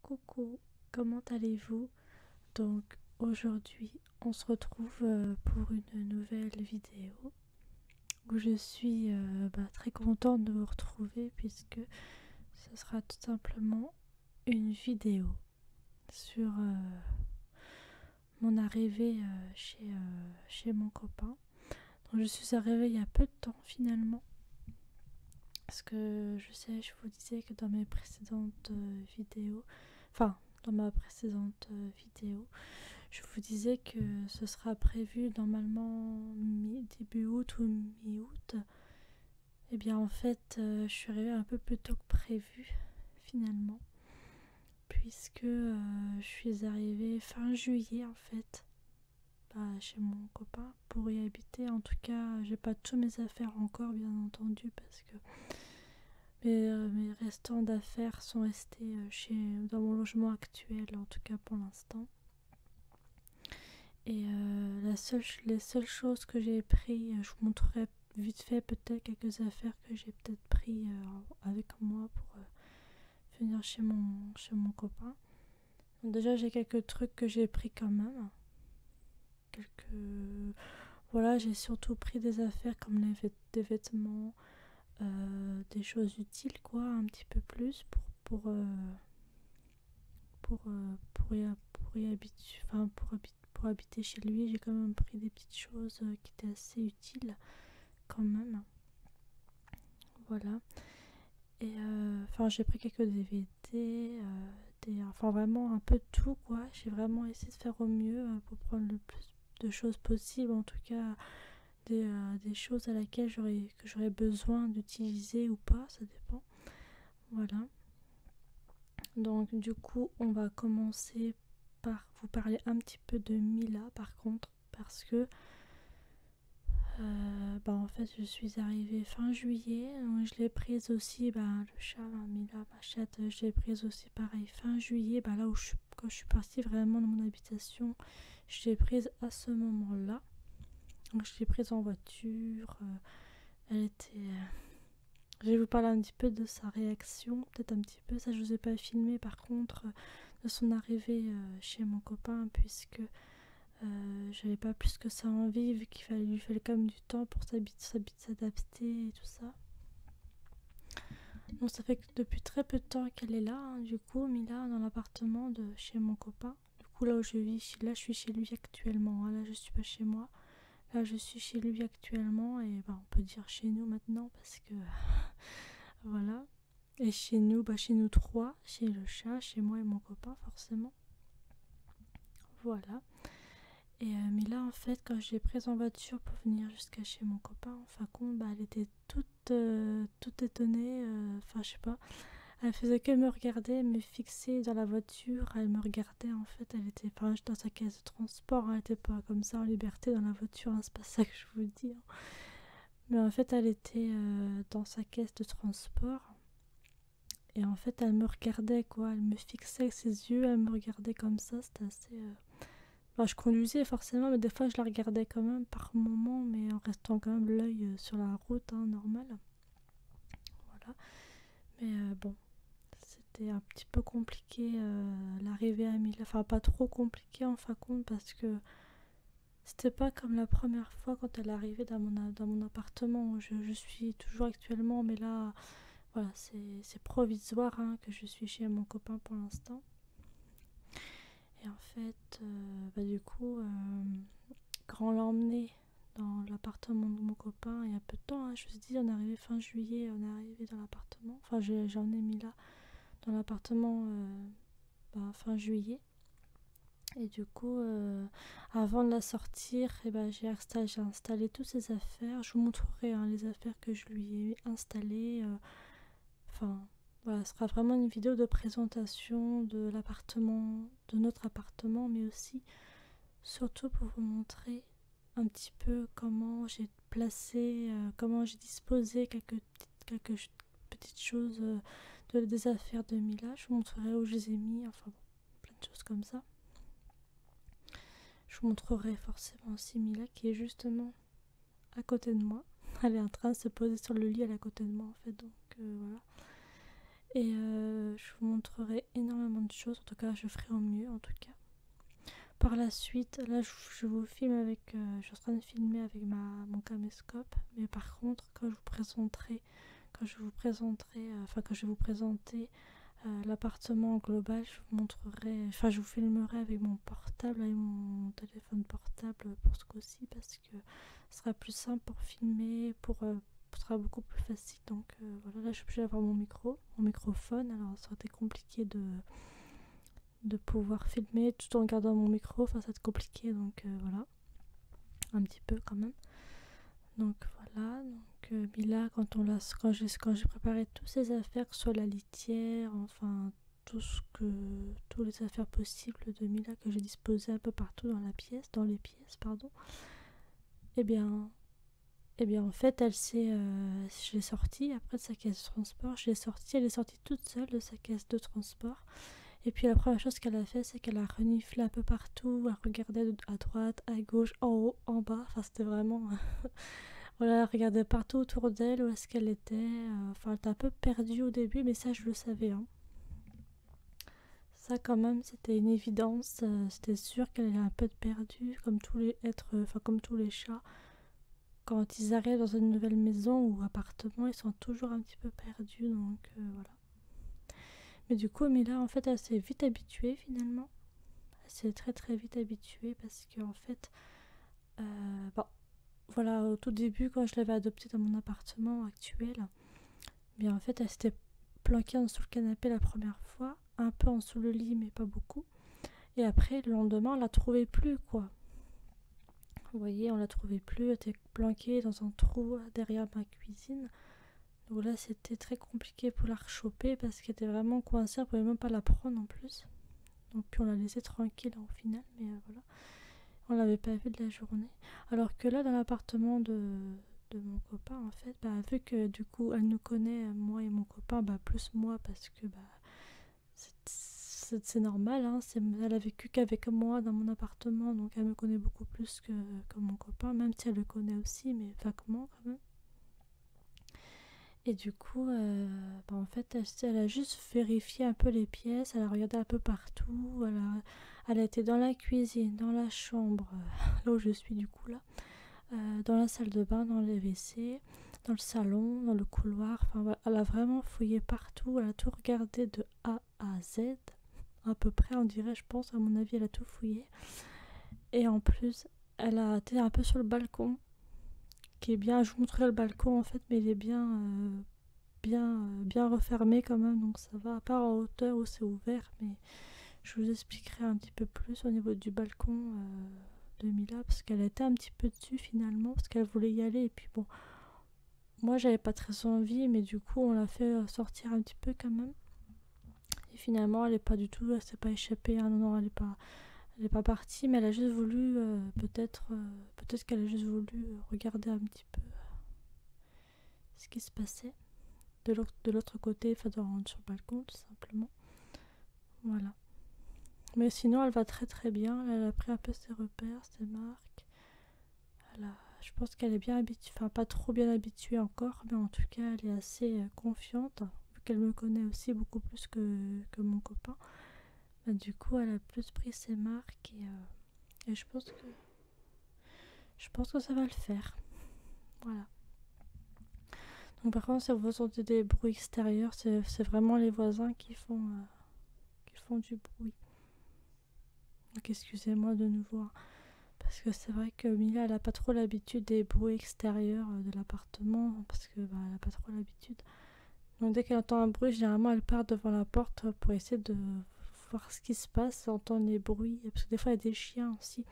Coucou, comment allez-vous? Donc aujourd'hui on se retrouve pour une nouvelle vidéo où je suis très contente de vous retrouver puisque ce sera tout simplement une vidéo sur mon arrivée chez mon copain. Donc je suis arrivée il y a peu de temps finalement parce que je vous disais que dans mes précédentes vidéos, dans ma précédente vidéo, je vous disais que ce sera prévu normalement début août ou mi-août. Et bien en fait, je suis arrivée un peu plus tôt que prévu finalement, puisque je suis arrivée fin juillet en fait, chez mon copain pour y habiter. En tout cas, j'ai pas toutes mes affaires encore bien entendu parce que mes restants d'affaires sont restés dans mon logement actuel, en tout cas pour l'instant. Et les seules choses que j'ai pris, je vous montrerai vite fait peut-être quelques affaires que j'ai peut-être pris avec moi pour venir chez mon copain. Donc déjà j'ai quelques trucs que j'ai pris quand même. Voilà, j'ai surtout pris des affaires comme des vêtements, des choses utiles quoi, un petit peu plus pour habiter chez lui. J'ai quand même pris des petites choses qui étaient assez utiles quand même. Voilà. Et j'ai pris quelques DVD, vraiment un peu de tout quoi. J'ai vraiment essayé de faire au mieux pour prendre le plus de choses possible, en tout cas des choses à laquelle j'aurais besoin d'utiliser ou pas, ça dépend. Voilà. Donc du coup on va commencer par vous parler un petit peu de Mila par contre, parce que en fait je suis arrivée fin juillet, donc je l'ai prise aussi, le chat, Mila, ma chatte, je l'ai prise aussi pareil fin juillet, là où quand je suis partie vraiment de mon habitation, je l'ai prise à ce moment là. Donc je l'ai prise en voiture, elle était... Je vais vous parler un petit peu de sa réaction, peut-être un petit peu, ça je vous ai pas filmé par contre, de son arrivée chez mon copain, puisque j'avais pas plus que ça envie, vu qu'il lui fallait quand même du temps pour s'adapter et tout ça. Donc ça fait que depuis très peu de temps qu'elle est là, hein, du coup, Mila, dans l'appartement de chez mon copain. Du coup, là où je vis, là je suis chez lui actuellement, hein, là je suis pas chez moi. Là je suis chez lui actuellement et on peut dire chez nous maintenant parce que voilà. Et chez nous trois, chez le chat, chez moi et mon copain forcément. Voilà. Et mais là en fait quand je l'ai prise en voiture pour venir jusqu'à chez mon copain, en fin de compte elle était toute étonnée, je sais pas. Elle faisait que me regarder, me fixer dans la voiture, elle me regardait en fait, elle était dans sa caisse de transport, elle était pas comme ça en liberté dans la voiture, hein, c'est pas ça que je vous dis. Hein. Mais en fait elle était dans sa caisse de transport et en fait elle me regardait quoi, elle me fixait avec ses yeux, elle me regardait comme ça, c'était assez... je conduisais forcément, mais des fois je la regardais quand même par moment, mais en restant quand même l'œil sur la route, hein, normal. Voilà. Mais bon... C'était un petit peu compliqué l'arrivée à Mila, pas trop compliqué en fin de compte parce que c'était pas comme la première fois quand elle est arrivée dans mon appartement où je suis toujours actuellement, mais là voilà, c'est provisoire hein, que je suis chez mon copain pour l'instant. Et en fait du coup quand on l'a emmené dans l'appartement de mon copain il y a peu de temps, hein, je vous dis on est arrivé fin juillet, on est arrivé dans l'appartement, j'ai emmené Mila dans l'appartement fin juillet. Et du coup, avant de la sortir, j'ai installé toutes ses affaires. Je vous montrerai hein, les affaires que je lui ai installées. Voilà, ce sera vraiment une vidéo de présentation de l'appartement, de notre appartement, mais aussi, surtout pour vous montrer un petit peu comment j'ai placé, comment j'ai disposé quelques petites choses des affaires de Mila. Je vous montrerai où je les ai mis, plein de choses comme ça. Je vous montrerai forcément aussi Mila qui est justement à côté de moi. Elle est en train de se poser sur le lit, elle est à côté de moi en fait, donc voilà. Et je vous montrerai énormément de choses, en tout cas je ferai au mieux en tout cas. Par la suite, là je vous filme avec, je suis en train de filmer avec mon caméscope, mais par contre quand je vais vous présenter l'appartement global, je vous montrerai, enfin je vous filmerai avec mon portable, avec mon téléphone portable pour ce coup-ci, parce que ce sera plus simple pour filmer, ce sera beaucoup plus facile. Donc voilà, là je suis obligée d'avoir mon microphone, alors ça aurait été compliqué de pouvoir filmer tout en gardant mon micro, enfin ça va être compliqué, donc voilà, un petit peu quand même. Donc voilà, donc Mila, quand j'ai préparé toutes ces affaires, que ce soit la litière, enfin toutes les affaires possibles de Mila que j'ai disposées un peu partout dans les pièces, pardon. Et bien en fait, je l'ai sortie après de sa caisse de transport, elle est sortie toute seule de sa caisse de transport. Et puis la première chose qu'elle a fait, c'est qu'elle a reniflé un peu partout, elle regardait à droite, à gauche, en haut, en bas, enfin c'était vraiment... voilà, elle regardait partout autour d'elle, où est-ce qu'elle était, enfin elle était un peu perdue au début, mais ça je le savais, hein. Ça quand même, c'était une évidence, c'était sûr qu'elle allait un peu perdue, comme tous les êtres, comme tous les chats. Quand ils arrivent dans une nouvelle maison ou appartement, ils sont toujours un petit peu perdus, donc voilà. Mais du coup, Mila, en fait, elle s'est vite habituée finalement. Elle s'est très très vite habituée parce que en fait, bon, voilà, au tout début, quand je l'avais adoptée dans mon appartement actuel, bien en fait, elle s'était planquée en dessous le canapé la première fois, un peu en dessous le lit, mais pas beaucoup. Et après, le lendemain, on la trouvait plus, quoi. Vous voyez, on la trouvait plus, elle était planquée dans un trou derrière ma cuisine. Donc là, c'était très compliqué pour la rechoper parce qu'elle était vraiment coincée, on pouvait même pas la prendre en plus. Donc puis on l'a laissée tranquille au final, mais voilà. On l'avait pas vue de la journée. Alors que là, dans l'appartement de mon copain, en fait, vu que du coup, elle nous connaît, moi et mon copain, plus moi, parce que c'est normal, hein, elle a vécu qu'avec moi dans mon appartement, donc elle me connaît beaucoup plus que mon copain, même si elle le connaît aussi, mais vaguement quand même. Et du coup, en fait, elle a juste vérifié un peu les pièces, elle a regardé un peu partout, elle a été dans la cuisine, dans la chambre, là où je suis du coup là, dans la salle de bain, dans les WC, dans le salon, dans le couloir, enfin voilà, elle a vraiment fouillé partout, elle a tout regardé de A à Z, à peu près on dirait, je pense, à mon avis elle a tout fouillé. Et en plus, elle a été un peu sur le balcon, qui est bien, je vous montrerai le balcon en fait, mais il est bien refermé quand même, donc ça va, à part en hauteur où c'est ouvert, mais je vous expliquerai un petit peu plus au niveau du balcon de Mila, parce qu'elle était un petit peu dessus finalement, parce qu'elle voulait y aller, et puis bon, moi j'avais pas très envie, mais du coup on l'a fait sortir un petit peu quand même, et finalement elle est pas du tout, elle s'est pas échappée, hein, non, elle est pas partie, mais elle a juste voulu, peut-être qu'elle a juste voulu regarder un petit peu ce qui se passait de l'autre côté, enfin sur le balcon tout simplement. Voilà. Mais sinon elle va très très bien, elle a pris un peu ses repères, ses marques. Je pense qu'elle est bien habituée, enfin pas trop bien habituée encore, mais en tout cas elle est assez confiante, vu qu'elle me connaît aussi beaucoup plus que mon copain. Du coup elle a plus pris ses marques et je pense que ça va le faire. Voilà. Donc par contre, si vous entendez des bruits extérieurs, c'est vraiment les voisins qui font du bruit. Donc excusez-moi de nouveau, hein, parce que c'est vrai que Mila, elle a pas trop l'habitude des bruits extérieurs de l'appartement, parce que elle a pas trop l'habitude. Donc dès qu'elle entend un bruit, généralement elle part devant la porte pour essayer de voir ce qui se passe, entendre les bruits, parce que des fois il y a des chiens aussi.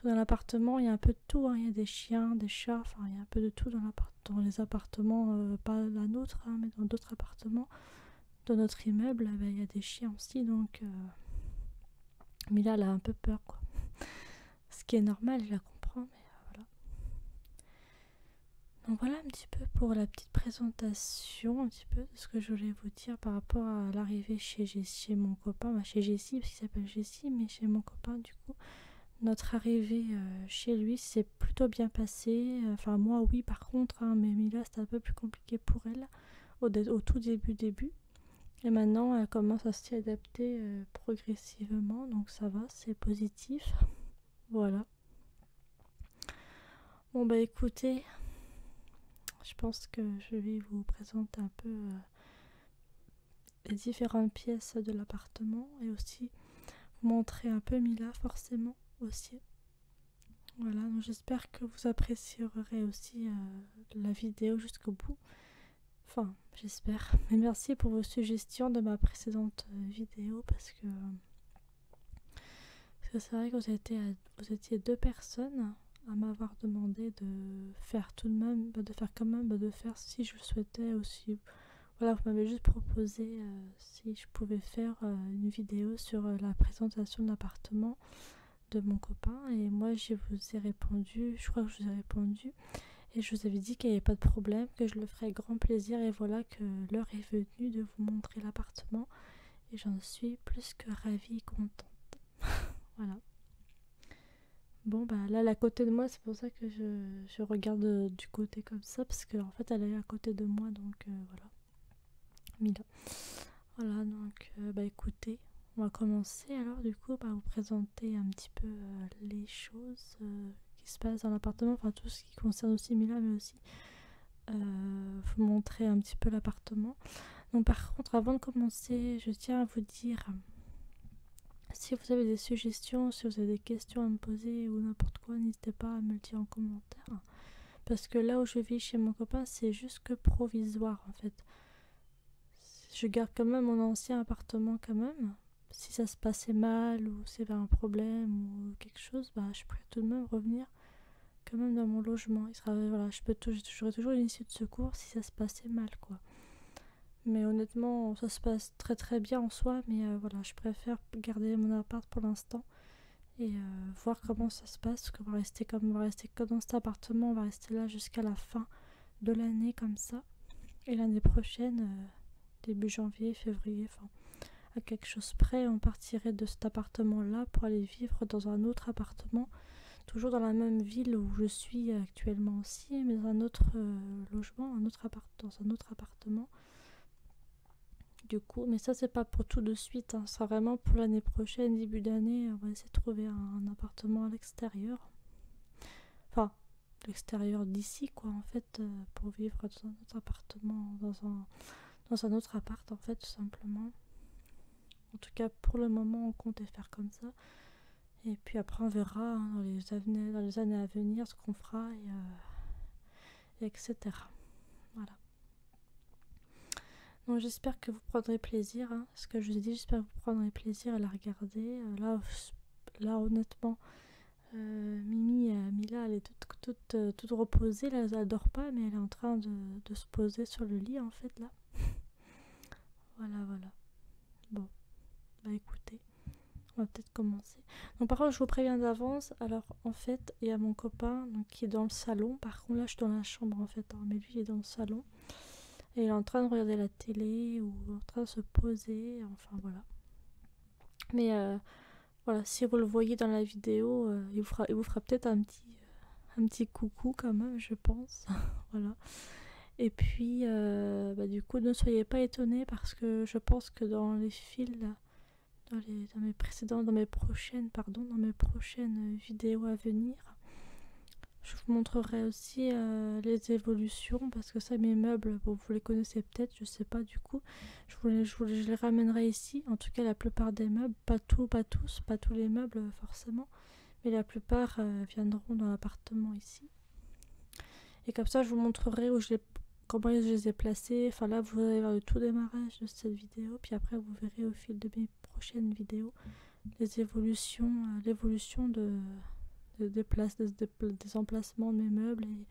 Dans l'appartement, il y a un peu de tout, hein. Il y a des chiens, des chats, enfin il y a un peu de tout dans les appartements, pas la nôtre, hein, mais dans d'autres appartements. Dans notre immeuble, il y a des chiens aussi, donc Mila elle a un peu peur, quoi. Ce qui est normal, je la comprends, mais voilà. Donc voilà un petit peu pour la petite présentation, un petit peu de ce que je voulais vous dire par rapport à l'arrivée chez mon copain, chez Jessie, parce qu'il s'appelle Jessie, mais chez mon copain du coup. Notre arrivée chez lui s'est plutôt bien passée. Enfin, moi, oui, par contre, hein, mais Mila, c'était un peu plus compliqué pour elle au tout début. Et maintenant, elle commence à s'y adapter progressivement, donc ça va, c'est positif. Voilà. Bon bah écoutez, je pense que je vais vous présenter un peu les différentes pièces de l'appartement et aussi vous montrer un peu Mila forcément aussi. Voilà, donc j'espère que vous apprécierez aussi la vidéo jusqu'au bout. Enfin, j'espère. Mais merci pour vos suggestions de ma précédente vidéo parce que c'est vrai que vous étiez 2 personnes à m'avoir demandé de faire tout de même, de faire quand même, de faire si je le souhaitais aussi. Voilà, vous m'avez juste proposé si je pouvais faire une vidéo sur la présentation de l'appartement de mon copain et moi je vous ai répondu, je crois que je vous ai répondu et je vous avais dit qu'il n'y avait pas de problème, que je le ferais avec grand plaisir et voilà que l'heure est venue de vous montrer l'appartement et j'en suis plus que ravie et contente. Voilà. Bon bah là, elle est à côté de moi, c'est pour ça que je regarde du côté comme ça, parce qu'en fait elle est à côté de moi, donc voilà. Mila. Voilà, donc bah écoutez, on va commencer alors du coup par vous présenter un petit peu les choses qui se passent dans l'appartement, enfin tout ce qui concerne aussi Mila, mais aussi vous montrer un petit peu l'appartement. Donc par contre, avant de commencer, je tiens à vous dire... Si vous avez des suggestions, si vous avez des questions à me poser ou n'importe quoi, n'hésitez pas à me le dire en commentaire. Parce que là où je vis chez mon copain, c'est juste que provisoire en fait. Je garde quand même mon ancien appartement quand même. Si ça se passait mal ou s'il y avait un problème ou quelque chose, bah je pourrais tout de même revenir quand même dans mon logement. Voilà, j'aurais toujours une issue de secours si ça se passait mal quoi. Mais honnêtement, ça se passe très très bien en soi, mais voilà, je préfère garder mon appart pour l'instant et voir comment ça se passe, parce qu'on va rester que dans cet appartement, on va rester là jusqu'à la fin de l'année comme ça. Et l'année prochaine, début janvier, février, enfin, à quelque chose près, on partirait de cet appartement-là pour aller vivre dans un autre appartement, toujours dans la même ville où je suis actuellement aussi, mais dans un autre logement, dans un autre appartement. Du coup, mais ça c'est pas pour tout de suite, hein. Ce sera vraiment pour l'année prochaine, début d'année, on va essayer de trouver un appartement à l'extérieur. Enfin, l'extérieur d'ici quoi en fait, pour vivre dans un autre appartement, dans un autre appart en fait tout simplement. En tout cas pour le moment on comptait faire comme ça. Et puis après on verra hein, dans les années à venir ce qu'on fera et etc. Voilà. Donc j'espère que vous prendrez plaisir, hein, ce que je vous ai dit, j'espère que vous prendrez plaisir à la regarder. Là honnêtement, Mila, elle est toute reposée, là, elle dort pas, mais elle est en train de se poser sur le lit en fait là. Voilà. Bon, bah écoutez, on va peut-être commencer. Donc par contre, je vous préviens d'avance, alors en fait, il y a mon copain donc, qui est dans le salon, par contre là je suis dans la chambre en fait, hein, mais lui il est dans le salon. Et il est en train de regarder la télé ou en train de se poser, enfin voilà. Mais voilà, si vous le voyez dans la vidéo, il vous fera peut-être un petit coucou quand même, je pense. Voilà. Et puis, bah, du coup, ne soyez pas étonnés parce que je pense que dans les fils, là, dans mes prochaines vidéos à venir, je vous montrerai aussi les évolutions parce que ça, mes meubles, bon, vous les connaissez peut-être, je sais pas du coup. Je les ramènerai ici. En tout cas, la plupart des meubles, pas tous, pas tous les meubles forcément, mais la plupart viendront dans l'appartement ici. Et comme ça, je vous montrerai comment je les ai placés. Enfin là, vous allez voir le tout démarrage de cette vidéo, puis après, vous verrez au fil de mes prochaines vidéos les évolutions, l'évolution des emplacements de mes meubles et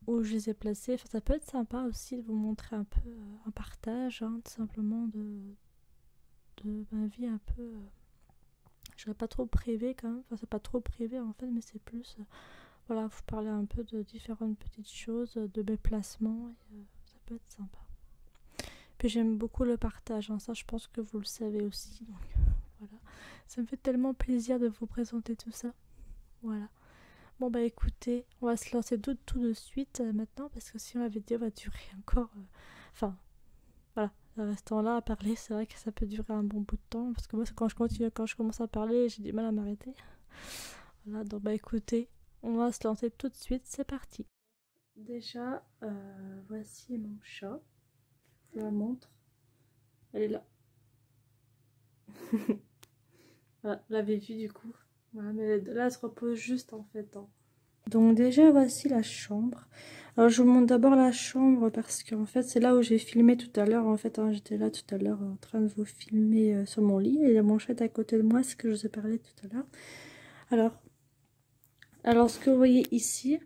où je les ai placés. Enfin, ça peut être sympa aussi de vous montrer un peu un partage, hein, tout simplement de ma vie un peu. Je serais pas trop privée quand même. Enfin, c'est pas trop privé en fait, mais c'est plus. Voilà, vous parler un peu de différentes petites choses, de mes placements. Et, ça peut être sympa. Puis j'aime beaucoup le partage, hein, ça je pense que vous le savez aussi. Donc voilà, ça me fait tellement plaisir de vous présenter tout ça. Voilà. Bon bah écoutez, on va se lancer tout de suite maintenant parce que sinon la vidéo va durer encore... Enfin, voilà, restant là à parler, c'est vrai que ça peut durer un bon bout de temps. Parce que moi, quand je commence à parler, j'ai du mal à m'arrêter. Voilà, donc bah écoutez, on va se lancer tout de suite, c'est parti. Déjà, voici mon chat. Je la montre. Elle est là. Voilà, vous l'avez vu du coup. Voilà, mais là, elle se repose juste en fait. Hein. Donc déjà, voici la chambre. Alors, je vous montre d'abord la chambre parce qu'en fait, c'est là où j'ai filmé tout à l'heure. En fait, hein, j'étais là tout à l'heure en train de vous filmer sur mon lit. Et il y a mon chat à côté de moi, c'est ce que je vous ai parlé tout à l'heure. Alors, ce que vous voyez ici,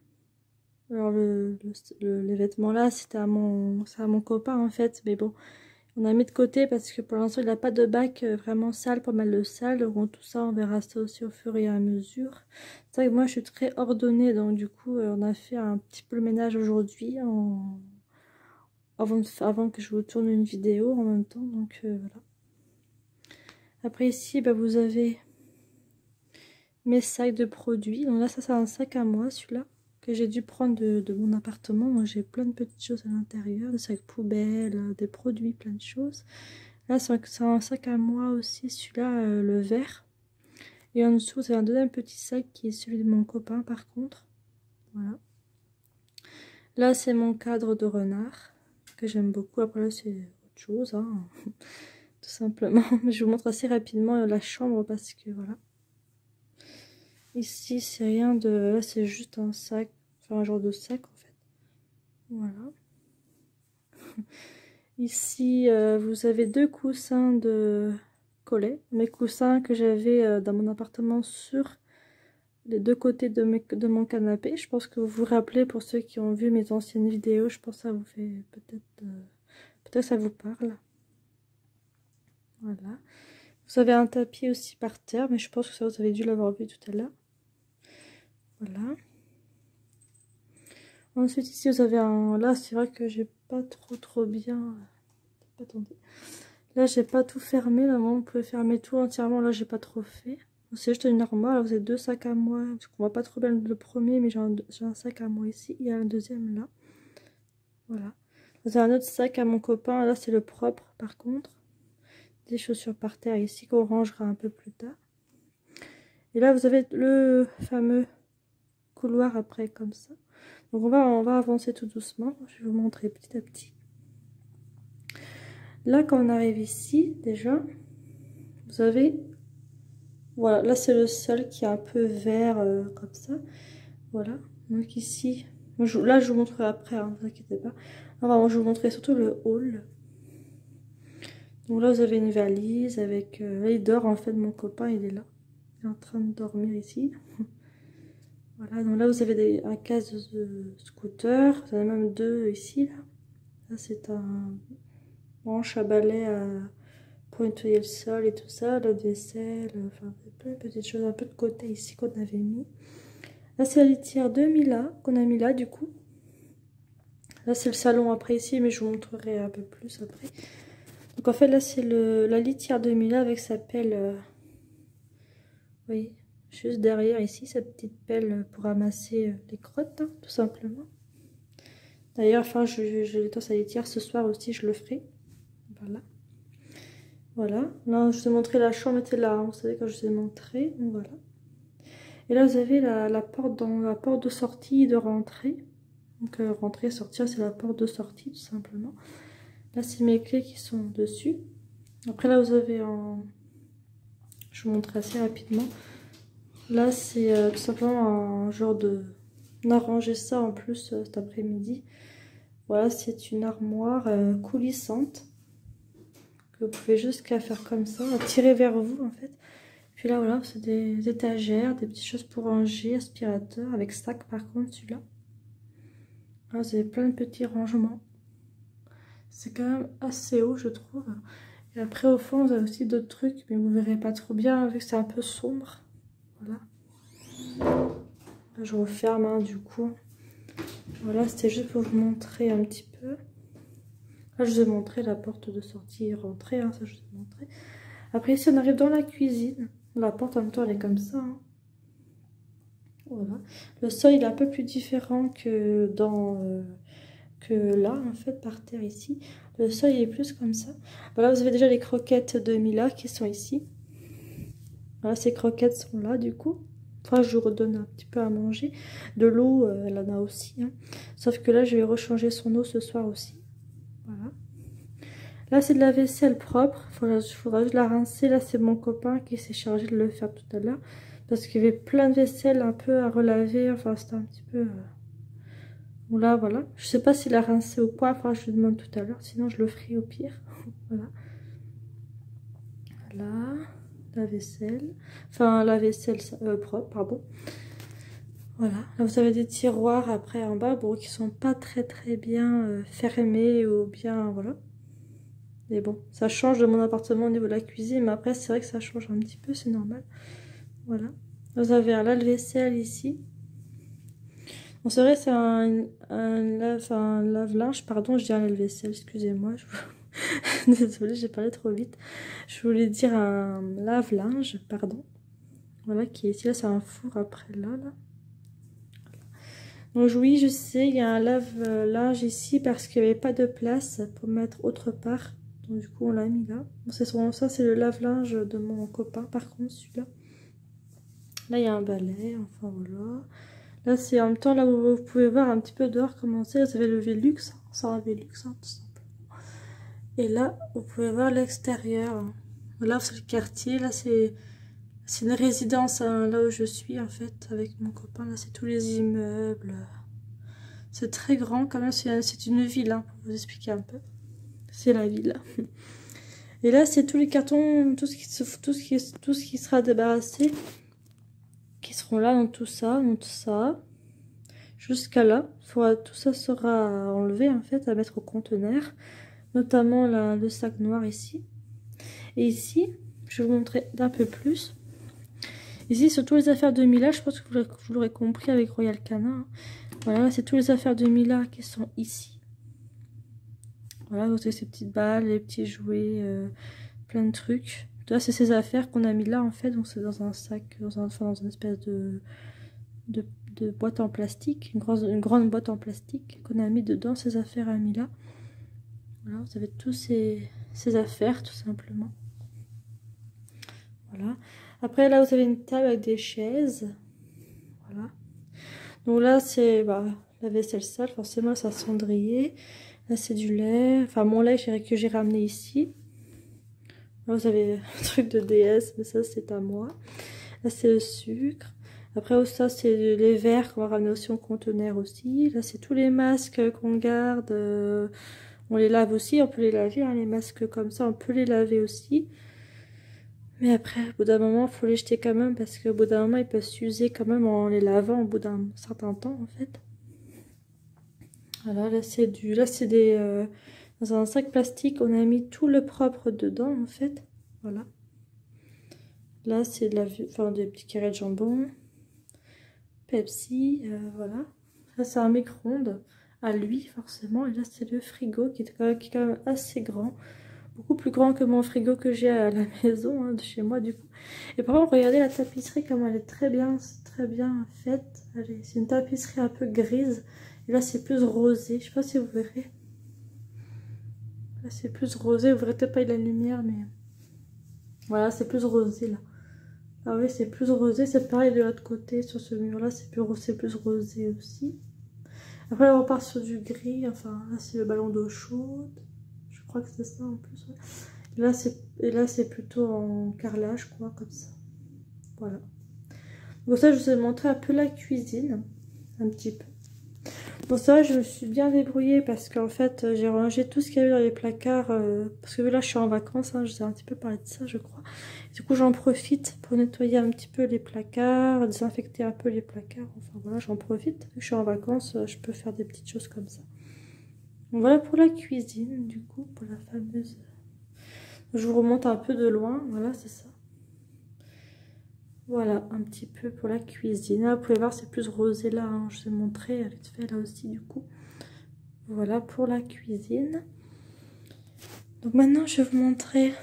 alors les vêtements là, c'est à mon copain en fait. Mais bon, on a mis de côté parce que pour l'instant, il n'a pas de bac vraiment sale, pas mal de sale. Donc tout ça, on verra ça aussi au fur et à mesure. C'est vrai que moi, je suis très ordonnée. Donc du coup, on a fait un petit peu le ménage aujourd'hui avant que je vous tourne une vidéo en même temps. Donc voilà. Après ici, bah, vous avez mes sacs de produits. Donc là, ça c'est un sac à moi, celui-là, que j'ai dû prendre de mon appartement. Donc j'ai plein de petites choses à l'intérieur, des sacs poubelles, des produits, plein de choses. Là, c'est un sac à moi aussi, celui-là, le vert. Et en dessous, c'est un deuxième petit sac qui est celui de mon copain, par contre. Voilà. Là, c'est mon cadre de renard, que j'aime beaucoup. Après, là, c'est autre chose, hein, tout simplement. Mais je vous montre assez rapidement la chambre parce que, voilà. Ici, c'est rien de... Là, c'est juste un sac, enfin, un genre de sac, en fait. Voilà. Ici, vous avez deux coussins de collet. Mes coussins que j'avais dans mon appartement sur les deux côtés de mon canapé. Je pense que vous vous rappelez, pour ceux qui ont vu mes anciennes vidéos, je pense que ça vous fait peut-être ça vous parle. Voilà. Vous avez un tapis aussi par terre, mais je pense que ça vous avez dû l'avoir vu tout à l'heure. Voilà. Ensuite ici vous avez un... Là c'est vrai que j'ai pas trop bien... Attendez. Là j'ai pas tout fermé, là vous pouvez fermer tout entièrement, là j'ai pas trop fait. C'est juste une armoire, là vous avez deux sacs à moi, parce qu'on voit pas trop bien le premier, mais j'ai un sac à moi ici, il y a un deuxième là. Voilà. Vous avez un autre sac à mon copain, là c'est le propre par contre. Des chaussures par terre ici qu'on rangera un peu plus tard. Et là vous avez le fameux couloir après comme ça. Donc on va avancer tout doucement, je vais vous montrer petit à petit. Là quand on arrive ici déjà, vous avez... Voilà, là c'est le sol qui est un peu vert comme ça. Voilà, donc ici, là je vous montrerai après, hein, ne vous inquiétez pas. Alors, je vous montrerai surtout le hall. Donc là vous avez une valise avec... là il dort en fait, mon copain il est là. Il est en train de dormir ici. Voilà, donc là vous avez un casse de scooter, vous en avez même deux ici. Là c'est un branche à balai pour nettoyer le sol et tout ça, la vaisselle, enfin plein de petites choses un peu de côté ici qu'on avait mis. Là c'est la litière de Mila qu'on a mis là du coup. Là c'est le salon après ici, mais je vous montrerai un peu plus après. Donc en fait là c'est la litière de Mila avec sa pelle, oui, juste derrière ici, sa petite pelle pour ramasser les crottes, hein, tout simplement. D'ailleurs, enfin je nettoie sa litière ce soir aussi, je le ferai. Voilà. Voilà, là je vous ai montré la chambre était là, hein, vous savez quand je vous ai montré, donc voilà. Et là vous avez la porte la porte de sortie et de rentrée. Donc rentrer, sortir, c'est la porte de sortie tout simplement. Là c'est mes clés qui sont dessus. Après là vous avez je vous montre assez rapidement. Là c'est tout simplement un genre de... On a rangé ça en plus cet après-midi. Voilà, c'est une armoire coulissante. Que vous pouvez juste faire comme ça, tirer vers vous en fait. Puis là voilà, c'est des étagères, des petites choses pour ranger, aspirateur, avec sac par contre celui-là. Là vous avez plein de petits rangements. C'est quand même assez haut je trouve. Et après au fond vous avez aussi d'autres trucs, mais vous verrez pas trop bien vu que c'est un peu sombre. Voilà. Là je referme hein, du coup. Voilà, c'était juste pour vous montrer un petit peu. Là je vous ai montré la porte de sortie et rentrée, hein, ça je vous ai montré. Après ici on arrive dans la cuisine. La porte en même temps elle est comme ça. Hein. Voilà. Le sol il est un peu plus différent que que là en fait par terre ici. Le sol il est plus comme ça. Voilà, vous avez déjà les croquettes de Mila qui sont ici. Voilà, ces croquettes sont là du coup. Enfin, je lui redonne un petit peu à manger. De l'eau, elle en a aussi. Hein. Sauf que là, je vais rechanger son eau ce soir aussi. Voilà. Là, c'est de la vaisselle propre. Il faudra juste la rincer. Là, c'est mon copain qui s'est chargé de le faire tout à l'heure. Parce qu'il y avait plein de vaisselle un peu à relaver. Enfin, c'était un petit peu... Là, voilà. Je sais pas s'il a rincé ou quoi. Enfin, je lui demande tout à l'heure. Sinon, je le ferai au pire. Voilà. Voilà. La vaisselle. Enfin, la vaisselle propre, pardon. Voilà. Là, vous avez des tiroirs après en bas. Bon, qui sont pas très bien fermés ou bien... Voilà. Mais bon, ça change de mon appartement au niveau de la cuisine. Mais après, c'est vrai que ça change un petit peu. C'est normal. Voilà. Vous avez un lave-vaisselle ici. Bon, c'est vrai, c'est un lave-linge, pardon, je dis un lave-vaisselle, excusez-moi. Désolée, j'ai parlé trop vite. Je voulais dire un lave-linge, pardon. Voilà, qui est ici. Là, c'est un four après là. Donc oui, je sais, il y a un lave-linge ici parce qu'il n'y avait pas de place pour mettre autre part. Donc du coup, on l'a mis là. Bon, ça, c'est le lave-linge de mon copain, par contre, celui-là. Là, il y a un balai, enfin voilà. Là, c'est en même temps, là où vous pouvez voir un petit peu dehors comment c'est. Vous avez le Velux, c'est un Velux, hein, tout simplement. Et là, vous pouvez voir l'extérieur. Là, c'est le quartier. Là, c'est une résidence, hein, là où je suis, en fait, avec mon copain. Là, c'est tous les immeubles. C'est très grand, quand même. C'est une ville, hein, pour vous expliquer un peu. C'est la ville. Et là, c'est tous les cartons, tout ce qui sera débarrassé, qui seront là dans tout ça, jusqu'à là. Tout ça sera enlevé en fait, à mettre au conteneur, notamment le sac noir ici. Et ici, je vais vous montrer d'un peu plus. Ici, sur toutes les affaires de Mila, je pense que vous l'aurez compris avec Royal Canin. Hein. Voilà, c'est toutes les affaires de Mila qui sont ici. Voilà, vous avez ces petites balles, les petits jouets, plein de trucs. Là, c'est ces affaires qu'on a mis là en fait, donc c'est dans un sac, dans une espèce de boîte en plastique, une grande boîte en plastique qu'on a mis dedans ces affaires à Mila. Voilà, vous avez tous ces affaires tout simplement. Voilà. Après là vous avez une table avec des chaises. Voilà. Donc là c'est la vaisselle sale, forcément ça cendrier. Là c'est du lait, enfin mon lait que j'ai ramené ici. Là vous avez un truc de DS, mais ça c'est à moi. Là c'est le sucre. Après, ça, c'est les verres qu'on va ramener aussi en conteneur aussi. Là, c'est tous les masques qu'on garde. On les lave aussi, on peut les laver. Hein, les masques comme ça, on peut les laver aussi. Mais après, au bout d'un moment, il faut les jeter quand même. Parce qu'au bout d'un moment, ils peuvent s'user quand même en les lavant au bout d'un certain temps, en fait. Voilà, là, c'est dans un sac plastique, on a mis tout le propre dedans, en fait. Voilà. Là, c'est des petits carrés de jambon. Pepsi, voilà. Ça, c'est un micro-ondes à lui, forcément. Et là, c'est le frigo qui est quand même assez grand. Beaucoup plus grand que mon frigo que j'ai à la maison, hein, de chez moi, du coup. Et par contre, regardez la tapisserie, comme elle est très bien faite. C'est une tapisserie un peu grise. Et là, c'est plus rosé. Je sais pas si vous verrez. Là, c'est plus rosé. Vous verrez peut-être pas la lumière, mais... Voilà, c'est plus rosé, là. Ah oui, c'est plus rosé, c'est pareil de l'autre côté, sur ce mur-là, c'est plus rosé aussi. Après, on repart sur du gris, enfin, là, c'est le ballon d'eau chaude. Je crois que c'est ça, en plus. Ouais. Et là, c'est plutôt en carrelage, quoi, comme ça. Voilà. Donc ça, je vous ai montré un peu la cuisine, un petit peu. Bon, ça va, je me suis bien débrouillée parce qu'en fait, j'ai rangé tout ce qu'il y avait dans les placards. Parce que là, je suis en vacances, hein, je vous ai un petit peu parlé de ça, je crois. Du coup, j'en profite pour nettoyer un petit peu les placards, désinfecter un peu les placards. Enfin, voilà, j'en profite. Vu que je suis en vacances, je peux faire des petites choses comme ça. Donc, voilà pour la cuisine, du coup, pour la fameuse... Je vous remonte un peu de loin, voilà, c'est ça. Voilà, un petit peu pour la cuisine. Là, vous pouvez voir, c'est plus rosé là, hein. Je vous ai montré, vite fait là aussi, du coup. Voilà pour la cuisine. Donc maintenant, je vais vous montrer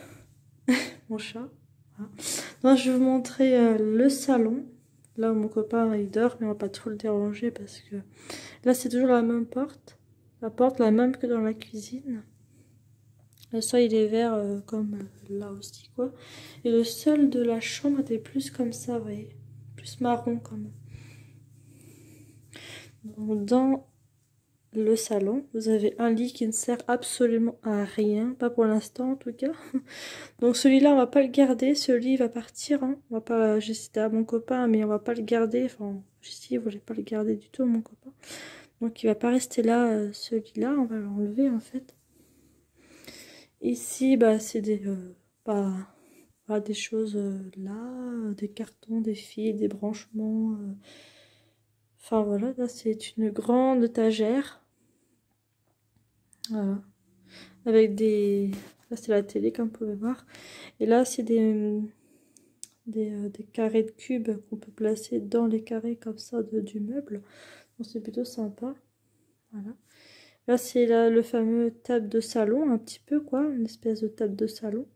mon chat. Voilà. Donc, je vais vous montrer le salon. Là où mon copain il dort, mais on va pas trop le déranger parce que là, c'est toujours la même porte. La porte, la même que dans la cuisine. Le sol il est vert comme là aussi quoi. Et le sol de la chambre était plus comme ça, vous voyez. Plus marron quand même. Donc, dans le salon, vous avez un lit qui ne sert absolument à rien. Pas pour l'instant en tout cas. Donc celui-là on va pas le garder. Ce lit va partir. Hein. On va pas. J'ai cité à mon copain mais on va pas le garder. Enfin, si il voulait pas le garder du tout mon copain. Donc il va pas rester là ce lit-là. On va l'enlever en fait. Ici, bah, c'est des, des choses là, des cartons, des fils, des branchements. Enfin voilà, là c'est une grande étagère. Voilà. Avec des... Là c'est la télé comme vous pouvez voir. Et là c'est des carrés de cubes qu'on peut placer dans les carrés comme ça du meuble. Donc c'est plutôt sympa. Voilà. Là c'est le fameux table de salon, un petit peu quoi, une espèce de table de salon.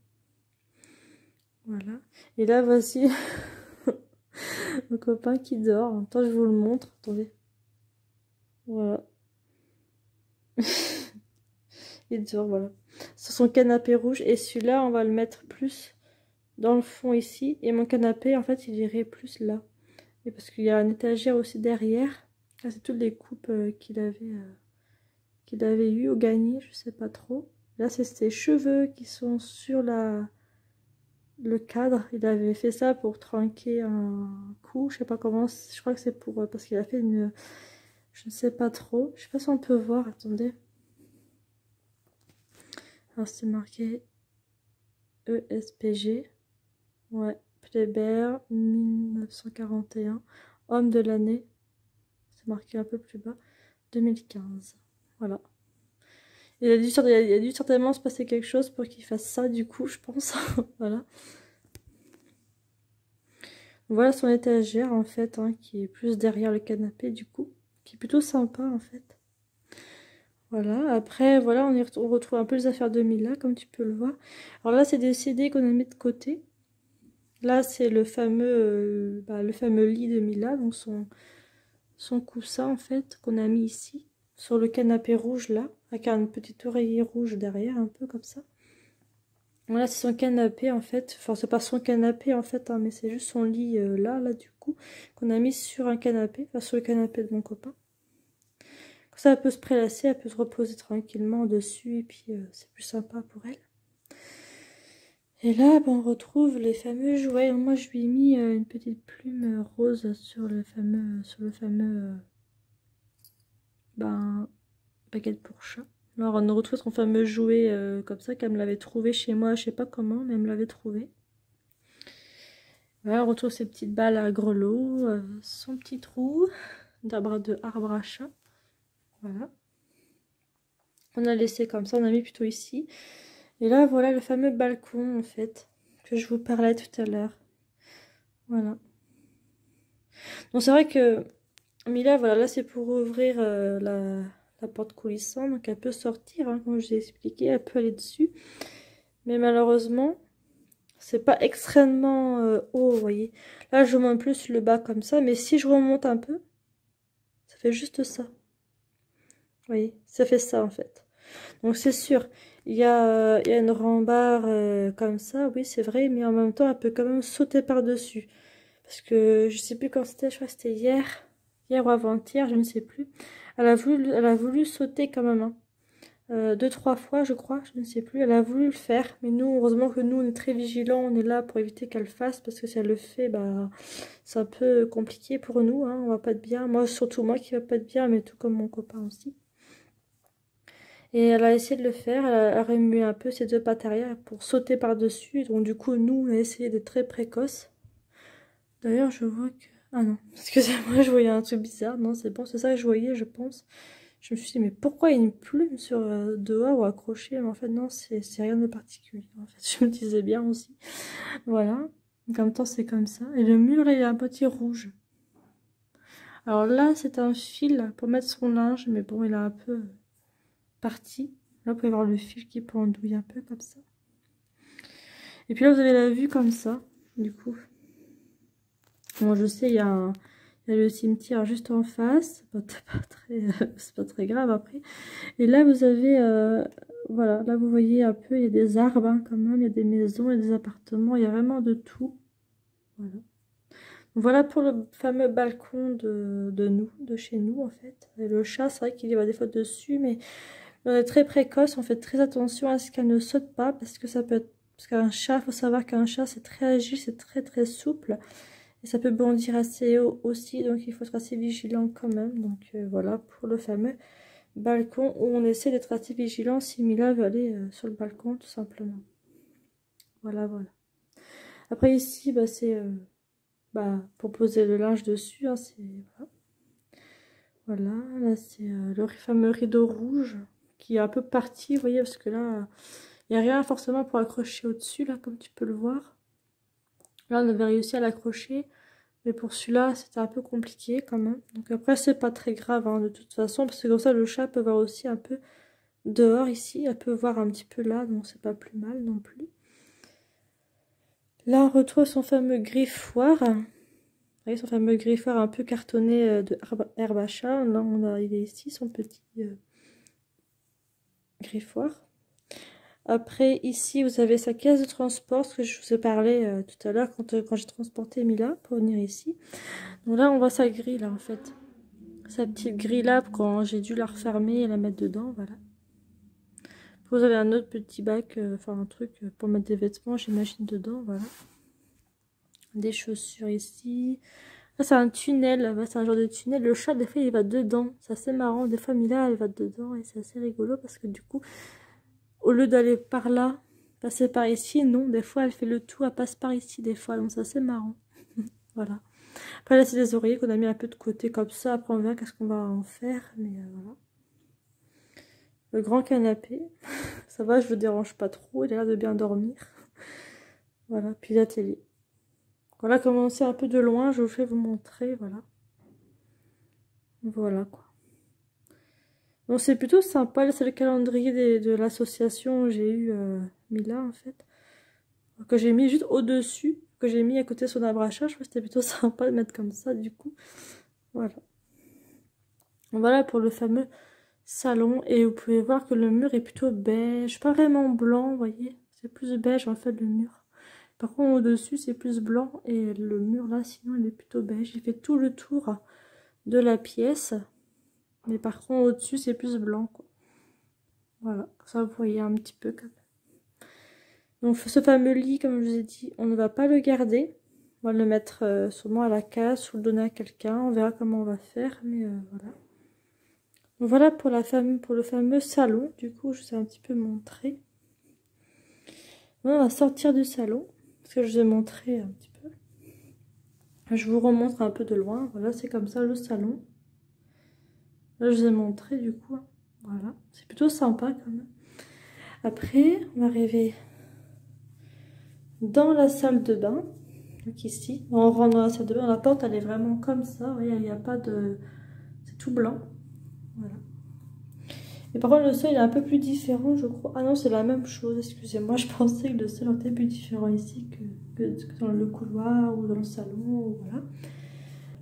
Voilà. Et là, voici mon copain qui dort. Attends, je vous le montre. Attendez. Voilà. Il dort, voilà. Sur son canapé rouge. Et celui-là, on va le mettre plus dans le fond ici. Et mon canapé, en fait, il irait plus là. Et parce qu'il y a une étagère aussi derrière. Là, c'est toutes les coupes qu'il avait eues ou gagnées. Je sais pas trop. Là, c'est ses cheveux qui sont sur le cadre. Il avait fait ça pour tranquer un coup, je sais pas comment, je crois que c'est pour parce qu'il a fait une, je ne sais pas trop, je sais pas si on peut voir, attendez. Alors c'est marqué ESPG, ouais, Pléber 1941, homme de l'année, c'est marqué un peu plus bas, 2015, voilà. Il a dû certainement se passer quelque chose pour qu'il fasse ça du coup, je pense. Voilà. Voilà son étagère en fait, hein, qui est plus derrière le canapé du coup, qui est plutôt sympa en fait. Voilà, après voilà, on retrouve un peu les affaires de Mila comme tu peux le voir. Alors là c'est des CD qu'on a mis de côté. Là c'est le fameux lit de Mila, donc son coussin en fait qu'on a mis ici, sur le canapé rouge là, avec un petit oreiller rouge derrière, un peu comme ça. Voilà, c'est son canapé en fait, enfin c'est pas son canapé en fait, hein, mais c'est juste son lit là du coup, qu'on a mis sur un canapé, enfin sur le canapé de mon copain. Comme ça elle peut se prélasser, elle peut se reposer tranquillement dessus et puis c'est plus sympa pour elle. Et là on retrouve les fameux jouets. Alors, moi je lui ai mis une petite plume rose sur le fameux baguette pour chat. Alors on retrouve son fameux jouet comme ça qu'elle me l'avait trouvé chez moi, je sais pas comment, mais elle me l'avait trouvé. Voilà, on retrouve ses petites balles à grelots, son petit trou de arbre à chat. Voilà. On a laissé comme ça, on a mis plutôt ici. Et là, voilà le fameux balcon, en fait, que je vous parlais tout à l'heure. Voilà. Donc c'est vrai que Mila, voilà, là c'est pour ouvrir la porte coulissante. Donc elle peut sortir, hein, comme je l'ai expliqué, elle peut aller dessus. Mais malheureusement, c'est pas extrêmement haut, vous voyez. Là, je monte plus le bas comme ça, mais si je remonte un peu, ça fait juste ça. Vous voyez, ça fait ça en fait. Donc c'est sûr, il y a une rambarde comme ça, oui c'est vrai, mais en même temps, elle peut quand même sauter par-dessus. Parce que je sais plus quand c'était, je crois que c'était hier ou avant-hier, je ne sais plus. Elle a voulu sauter quand même, hein. 2-3 fois je crois, je ne sais plus, elle a voulu le faire, mais nous, heureusement que nous on est très vigilants, on est là pour éviter qu'elle le fasse, parce que si elle le fait, bah c'est un peu compliqué pour nous, hein, on va pas être bien, moi surtout moi qui va pas être bien, mais tout comme mon copain aussi. Et elle a essayé de le faire, elle a remué un peu ses deux pattes arrière pour sauter par-dessus, donc du coup nous on a essayé d'être très précoce. D'ailleurs je vois que... Ah non, excusez-moi, je voyais un truc bizarre, non c'est bon, c'est ça que je voyais je pense. Je me suis dit, mais pourquoi il y a une plume sur dehors ou accrochée? Mais en fait, non, c'est rien de particulier. En fait, je me disais bien aussi. Voilà. Donc, en même temps, c'est comme ça. Et le mur, là, il a un petit rouge. Alors là, c'est un fil pour mettre son linge. Mais bon, il a un peu parti. Là, vous pouvez voir le fil qui pendouille un peu comme ça. Et puis là, vous avez la vue comme ça, du coup. Bon, je sais, il y a Il y a le cimetière juste en face. C'est pas très grave après. Et là, vous avez... voilà, là, vous voyez un peu, il y a des arbres hein, quand même. Il y a des maisons, il y a des appartements. Il y a vraiment de tout. Voilà. Voilà pour le fameux balcon de chez nous, en fait. Et le chat, c'est vrai qu'il y va des fois dessus, mais on est très précoce. On fait très attention à ce qu'elle ne saute pas, parce que ça peut être... Parce qu'un chat, il faut savoir qu'un chat, c'est très agile, c'est très souple. Et ça peut bondir assez haut aussi, donc il faut être assez vigilant quand même. Donc voilà pour le fameux balcon où on essaie d'être assez vigilant si Mila veut aller sur le balcon tout simplement. Voilà. Après ici, bah, c'est pour poser le linge dessus. Hein, voilà, là c'est le fameux rideau rouge qui est un peu parti, vous voyez, parce que là, il n'y a rien forcément pour accrocher au-dessus, là, comme tu peux le voir. Là, on avait réussi à l'accrocher. Mais pour celui-là, c'était un peu compliqué quand même. Donc après, c'est pas très grave hein, de toute façon. Parce que comme ça, le chat peut voir aussi un peu dehors ici. Elle peut voir un petit peu là. Donc c'est pas plus mal non plus. Là, on retrouve son fameux griffoir. Vous voyez, son fameux griffoir un peu cartonné de herbe à chat. Là, il est ici, son petit griffoir. Après, ici, vous avez sa caisse de transport, ce que je vous ai parlé tout à l'heure quand j'ai transporté Mila pour venir ici. Donc là, on voit sa grille, là, en fait. Sa petite grille là, quand j'ai dû la refermer et la mettre dedans, voilà. Vous avez un autre petit bac, enfin un truc pour mettre des vêtements, j'imagine, dedans, voilà. Des chaussures ici. Là, c'est un tunnel, c'est un genre de tunnel. Le chat, des fois, il va dedans. C'est assez marrant. Des fois, Mila, elle va dedans et c'est assez rigolo parce que du coup, au lieu d'aller par là, passer par ici, non, des fois, elle fait le tout, elle passe par ici, des fois. Donc, c'est assez marrant. Voilà. Après, là, c'est des oreillers qu'on a mis un peu de côté comme ça. Après, on verra qu'est-ce qu'on va en faire. Mais voilà. Le grand canapé. Ça va, je le dérange pas trop. Il a l'air de bien dormir. Voilà. Puis la télé. Voilà, commencer un peu de loin. Je vais vous montrer. Voilà. Voilà, quoi. Donc, c'est plutôt sympa. Là, c'est le calendrier de l'association où j'ai eu Mila, en fait. Que j'ai mis juste au-dessus. Que j'ai mis à côté de son arbre à chat. Je trouve que c'était plutôt sympa de mettre comme ça, du coup. Voilà. Voilà pour le fameux salon. Et vous pouvez voir que le mur est plutôt beige. Pas vraiment blanc, vous voyez. C'est plus beige, en fait, le mur. Par contre, au-dessus, c'est plus blanc. Et le mur, là, sinon, il est plutôt beige. J'ai fait tout le tour de la pièce. Mais par contre, au-dessus, c'est plus blanc, quoi. Voilà. Ça, vous voyez un petit peu, quand même. Donc, ce fameux lit, comme je vous ai dit, on ne va pas le garder. On va le mettre sûrement à la casse ou le donner à quelqu'un. On verra comment on va faire. Mais voilà. Donc, voilà pour le fameux salon. Du coup, je vous ai un petit peu montré. On va sortir du salon. Parce que je vous ai montré un petit peu. Je vous remontre un peu de loin. Voilà, c'est comme ça le salon. Là, je vous ai montré du coup. Voilà, c'est plutôt sympa quand même. Après, on va arriver dans la salle de bain. Donc ici, on rentre dans la salle de bain. La porte, elle est vraiment comme ça. Vous voyez, il n'y a pas de... C'est tout blanc. Voilà. Et par contre, le sol, il est un peu plus différent, je crois. Ah non, c'est la même chose, excusez-moi. Je pensais que le sol était plus différent ici que dans le couloir ou dans le salon. Voilà.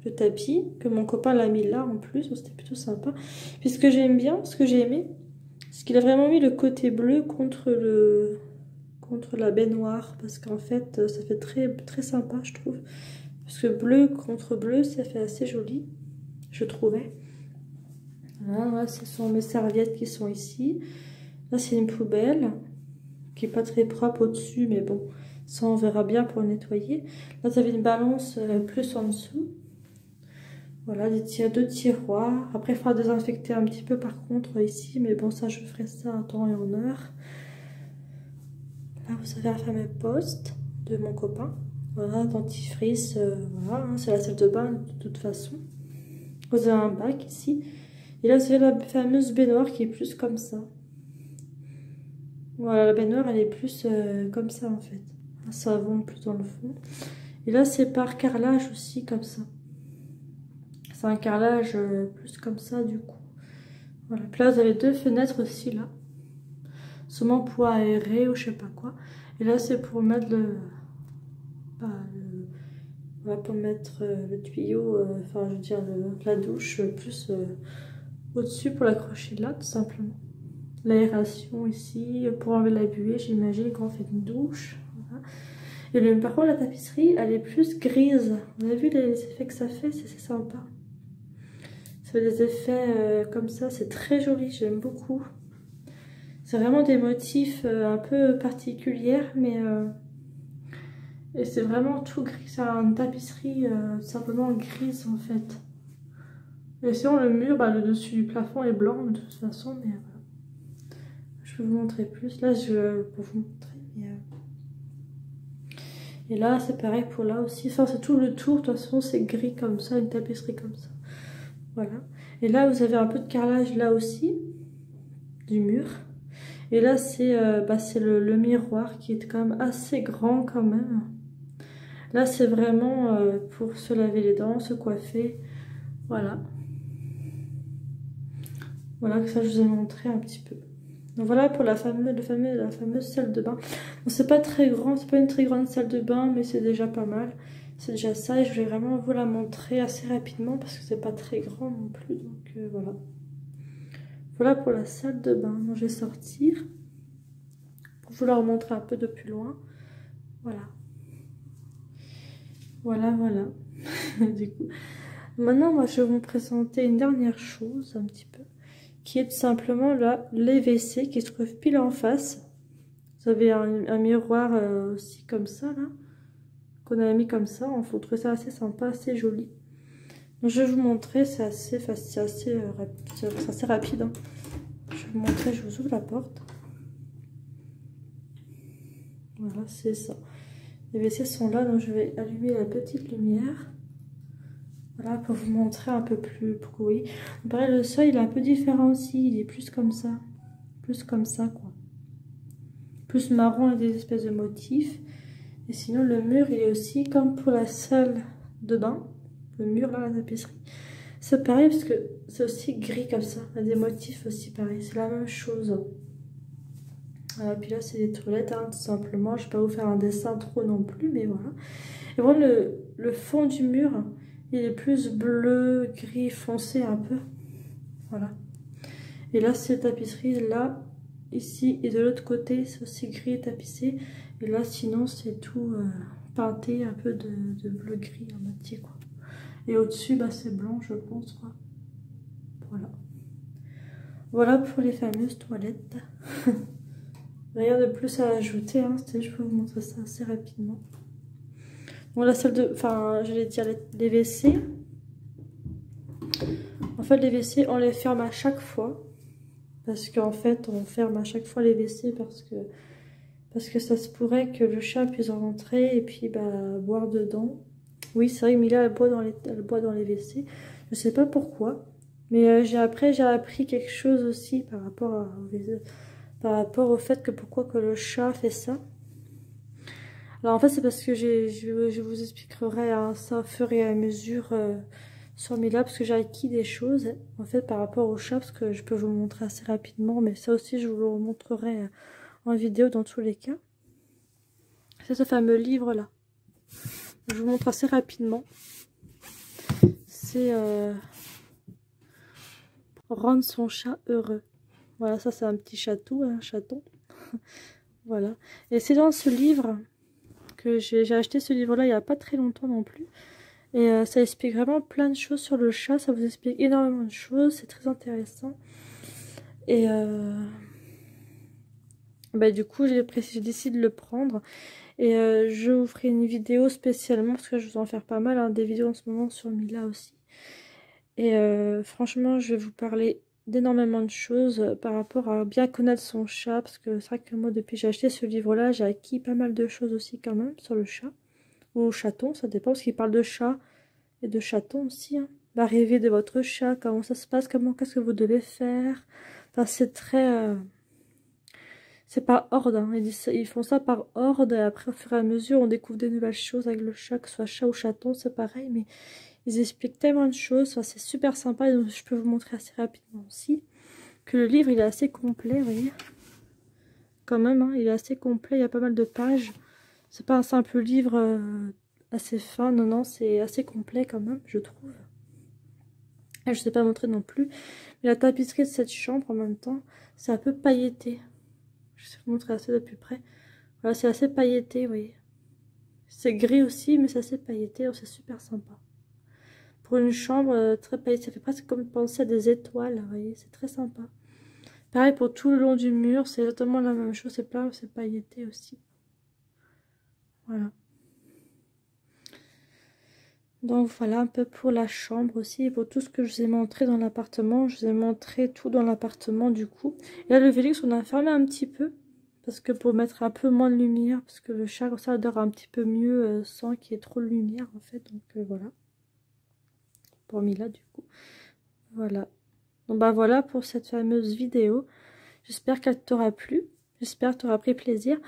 Le tapis, que mon copain l'a mis là en plus. C'était plutôt sympa. Puis ce que j'aime bien, ce que j'ai aimé, c'est qu'il a vraiment mis le côté bleu contre la baignoire. Parce qu'en fait, ça fait très sympa, je trouve. Parce que bleu contre bleu, ça fait assez joli, je trouvais. Voilà, ce sont mes serviettes qui sont ici. Là, c'est une poubelle qui n'est pas très propre au-dessus, mais bon, ça on verra bien pour nettoyer. Là, vous avez une balance plus en dessous. Voilà, deux tiroirs. Après, il faudra désinfecter un petit peu par contre ici, mais bon, ça, je ferai ça en temps et en heure. Là, vous avez un fameux poste de mon copain. Voilà, dentifrice, voilà, hein, c'est la salle de bain de toute façon. Vous avez un bac ici. Et là, vous avez la fameuse baignoire qui est plus comme ça. Voilà, la baignoire, elle est plus comme ça, en fait. Un savon plus dans le fond. Et là, c'est par carrelage aussi, comme ça. C'est un carrelage plus comme ça, du coup. Voilà. Puis là, vous avez deux fenêtres aussi, là. Sûrement pour aérer ou je sais pas quoi. Et là, c'est pour mettre Voilà, pour mettre le tuyau, enfin je veux dire la douche plus au-dessus pour l'accrocher là tout simplement. L'aération ici pour enlever la buée, j'imagine quand on fait une douche. Voilà. Et par contre la tapisserie elle est plus grise. Vous avez vu les effets que ça fait, c'est sympa. Ça fait des effets comme ça, c'est très joli, j'aime beaucoup. C'est vraiment des motifs un peu particuliers, mais et c'est vraiment tout gris. C'est une tapisserie simplement grise en fait. Et sinon le mur, bah, le dessus du plafond est blanc de toute façon, mais voilà. Je peux vous montrer plus. Là, je peux vous montrer. Mais, et là, c'est pareil pour là aussi. Enfin, c'est tout le tour. De toute façon, c'est gris comme ça, une tapisserie comme ça. Voilà. Et là, vous avez un peu de carrelage là aussi, du mur. Et là, c'est le miroir qui est quand même assez grand quand même. Là, c'est vraiment pour se laver les dents, se coiffer. Voilà. Voilà, que ça, je vous ai montré un petit peu. Donc voilà pour la fameuse salle de bain. C'est pas très grand, c'est pas une très grande salle de bain, mais c'est déjà pas mal. C'est déjà ça et je voulais vraiment vous la montrer assez rapidement parce que c'est pas très grand non plus. Donc voilà. Voilà pour la salle de bain. Donc je vais sortir pour vous la remontrer un peu de plus loin. Voilà. Voilà, voilà. Du coup, maintenant moi je vais vous présenter une dernière chose un petit peu, qui est tout simplement là les WC qui se trouve pile en face. Vous avez un miroir aussi comme ça là, qu'on a mis comme ça. On trouve ça assez sympa, assez joli. Donc, je vais vous montrer, c'est assez facile, c'est assez rapide. Hein. Je vais vous montrer, je vous ouvre la porte. Voilà, c'est ça. Les WC sont là, donc je vais allumer la petite lumière. Voilà, pour vous montrer un peu plus oui. Pareil, le seuil il est un peu différent aussi, il est plus comme ça. Plus comme ça, quoi. Plus marron avec des espèces de motifs. Et sinon, le mur, il est aussi comme pour la salle de bain. Le mur, là, la tapisserie. C'est pareil parce que c'est aussi gris comme ça. Il y a des motifs aussi pareil. C'est la même chose. Voilà, puis là, c'est des toilettes, hein, tout simplement. Je ne vais pas vous faire un dessin trop non plus, mais voilà. Et vraiment, le fond du mur, il est plus bleu, gris, foncé un peu. Voilà. Et là, c'est la tapisserie, là, ici, et de l'autre côté, c'est aussi gris et tapissé. Et là, sinon, c'est tout peinté un peu de bleu-gris en moitié, quoi. Et au-dessus, bah, c'est blanc, je pense, quoi. Voilà. Voilà pour les fameuses toilettes. Rien de plus à ajouter, hein. Je peux vous montrer ça assez rapidement. Bon, la salle de... Enfin, j'allais dire les WC. En fait, les WC, on les ferme à chaque fois. Parce qu'en fait, on ferme à chaque fois les WC parce que ça se pourrait que le chat puisse rentrer et puis bah, boire dedans. Oui, c'est vrai que Mila, elle boit dans les WC. Je sais pas pourquoi. Mais j'ai appris quelque chose aussi par rapport au fait que pourquoi que le chat fait ça. Alors en fait, c'est parce que je vous expliquerai hein, ça au fur et à mesure sur Mila, parce que j'ai acquis des choses en fait par rapport au chat, parce que je peux vous le montrer assez rapidement, mais ça aussi je vous le montrerai en vidéo dans tous les cas. C'est ce fameux livre là. Je vous montre assez rapidement. C'est Rendre son chat heureux. Voilà, ça c'est un petit chatou, un chaton. Voilà. Et c'est dans ce livre que j'ai acheté ce livre-là il n'y a pas très longtemps non plus. Et ça explique vraiment plein de choses sur le chat. Ça vous explique énormément de choses. C'est très intéressant. Et bah, du coup, j'ai décidé de le prendre. Et je vous ferai une vidéo spécialement parce que je vais en faire pas mal. Hein, des vidéos en ce moment sur Mila aussi. Et franchement, je vais vous parler d'énormément de choses par rapport à bien connaître son chat. Parce que c'est vrai que moi, depuis que j'ai acheté ce livre-là, j'ai acquis pas mal de choses aussi quand même sur le chat. Ou chaton, ça dépend. Parce qu'il parle de chat et de chaton aussi. Hein. L'arrivée de votre chat, comment ça se passe, qu'est-ce que vous devez faire. Enfin, c'est très... c'est par ordre. Hein. Ils font ça par ordre. Et après, au fur et à mesure, on découvre des nouvelles choses avec le chat, que ce soit chat ou chaton, c'est pareil. Mais ils expliquent tellement de choses. Enfin, c'est super sympa. Et donc, je peux vous montrer assez rapidement aussi que le livre, il est assez complet, vous voyez. Quand même, hein, il est assez complet. Il y a pas mal de pages. C'est pas un simple livre assez fin. Non, non, c'est assez complet quand même, je trouve. Et je ne sais pas montrer non plus. Mais la tapisserie de cette chambre, en même temps, c'est un peu pailleté. Je vais vous montrer assez de plus près. Voilà, c'est assez pailleté, vous voyez. C'est gris aussi, mais c'est assez pailleté. C'est super sympa. Pour une chambre très pailletée, ça fait presque comme penser à des étoiles, vous voyez. C'est très sympa. Pareil pour tout le long du mur, c'est exactement la même chose. C'est plein, c'est pailleté aussi. Voilà. Donc voilà un peu pour la chambre aussi. Et pour tout ce que je vous ai montré dans l'appartement. Je vous ai montré tout dans l'appartement du coup. Et là, le Vélix, on a fermé un petit peu. Parce que pour mettre un peu moins de lumière. Parce que le chat, comme ça, dort un petit peu mieux sans qu'il y ait trop de lumière en fait. Donc voilà. Pour Mila du coup. Voilà. Donc bah voilà pour cette fameuse vidéo. J'espère qu'elle t'aura plu. J'espère que tu auras pris plaisir.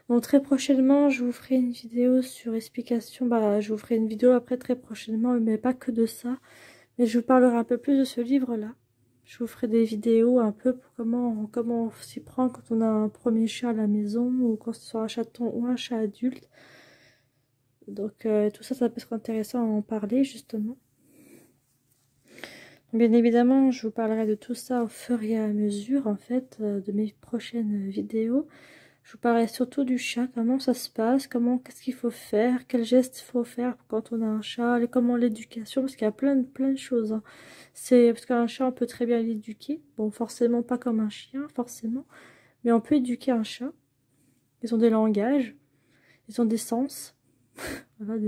Donc très prochainement, je vous ferai une vidéo sur explication. Bah, je vous ferai une vidéo après très prochainement, mais pas que de ça. Mais je vous parlerai un peu plus de ce livre-là. Je vous ferai des vidéos un peu pour comment on s'y prend quand on a un premier chat à la maison ou quand ce soit un chaton ou un chat adulte. Donc tout ça, ça peut être intéressant à en parler justement. Bien évidemment, je vous parlerai de tout ça au fur et à mesure en fait de mes prochaines vidéos. Je vous parlerai surtout du chat, comment ça se passe, qu'est-ce qu'il faut faire, quels gestes il faut faire quand on a un chat, comment l'éducation, parce qu'il y a plein de choses. Hein. C'est parce qu'un chat, on peut très bien l'éduquer. Bon, forcément pas comme un chien, forcément, mais on peut éduquer un chat. Ils ont des langages, ils ont des sens, voilà,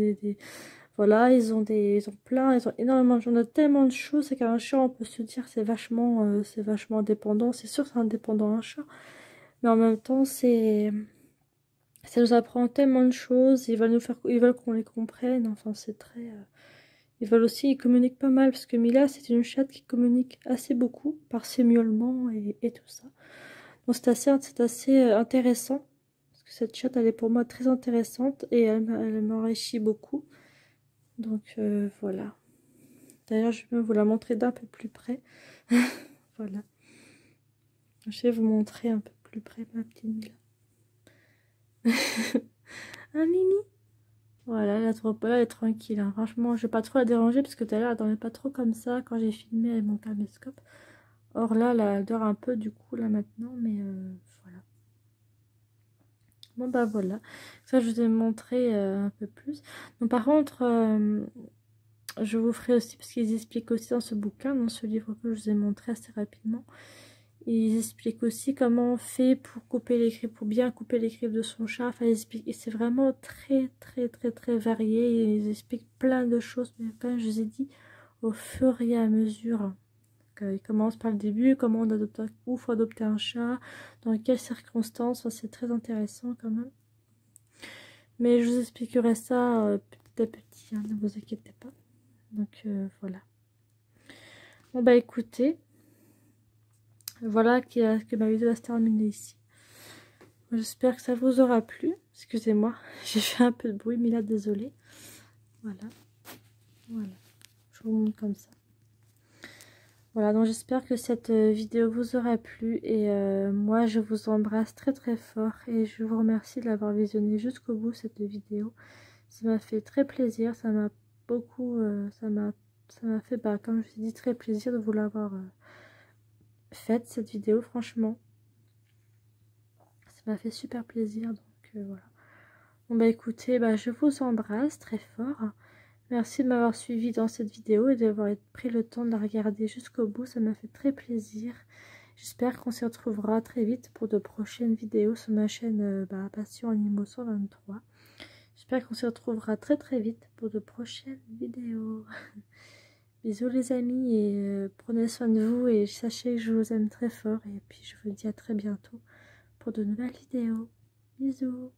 voilà, ils ont énormément, on a tellement de choses. C'est qu'un chat, on peut se dire, c'est vachement indépendant. C'est sûr, c'est indépendant un chat, mais en même temps, ça nous apprend tellement de choses. Ils veulent qu'on les comprenne. Enfin, c'est très. Ils communiquent pas mal parce que Mila, c'est une chatte qui communique assez beaucoup par ses miaulements et tout ça. Donc c'est assez intéressant parce que cette chatte, elle est pour moi très intéressante et elle m'enrichit beaucoup. Donc voilà. D'ailleurs, je vais vous la montrer d'un peu plus près. Voilà. Je vais vous montrer un peu plus près ma petite Mila. Un mimi. Voilà, elle est tranquille. Hein. Franchement, je vais pas trop la déranger parce que tout à l'heure, elle dormait pas trop comme ça quand j'ai filmé avec mon caméscope. Or là, elle dort un peu du coup, là maintenant, mais voilà. Bon, bah voilà. Ça, je vous ai montré un peu plus. Donc, par contre, je vous ferai aussi, parce qu'ils expliquent aussi dans ce bouquin, dans ce livre que je vous ai montré assez rapidement, ils expliquent aussi comment on fait pour couper les griffes, pour bien couper les griffes de son chat. Enfin, et c'est vraiment très varié. Ils expliquent plein de choses, mais comme je vous ai dit, au fur et à mesure. Ils commencent par le début, comment on adopte où faut adopter un chat, dans quelles circonstances. Enfin, c'est très intéressant quand même. Mais je vous expliquerai ça petit à petit, hein, ne vous inquiétez pas. Donc voilà. Bon bah écoutez. Voilà que ma vidéo va se terminer ici. J'espère que ça vous aura plu. Excusez-moi, j'ai fait un peu de bruit, mais là, désolé. Voilà. Voilà. Je vous montre comme ça. Voilà, donc j'espère que cette vidéo vous aura plu. Et moi, je vous embrasse très fort. Et je vous remercie de l'avoir visionné jusqu'au bout, cette vidéo. Ça m'a fait très plaisir. Ça m'a beaucoup... ça m'a fait, bah, comme je vous ai dit, très plaisir de vous l'avoir faite, cette vidéo, franchement. Ça m'a fait super plaisir, donc voilà. Bon bah écoutez, bah, je vous embrasse très fort. Merci de m'avoir suivi dans cette vidéo et d'avoir pris le temps de la regarder jusqu'au bout. Ça m'a fait très plaisir. J'espère qu'on s'y retrouvera très vite pour de prochaines vidéos sur ma chaîne Passion Animaux 123. J'espère qu'on s'y retrouvera très vite pour de prochaines vidéos. Bisous les amis et prenez soin de vous et sachez que je vous aime très fort. Et puis je vous dis à très bientôt pour de nouvelles vidéos. Bisous.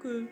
que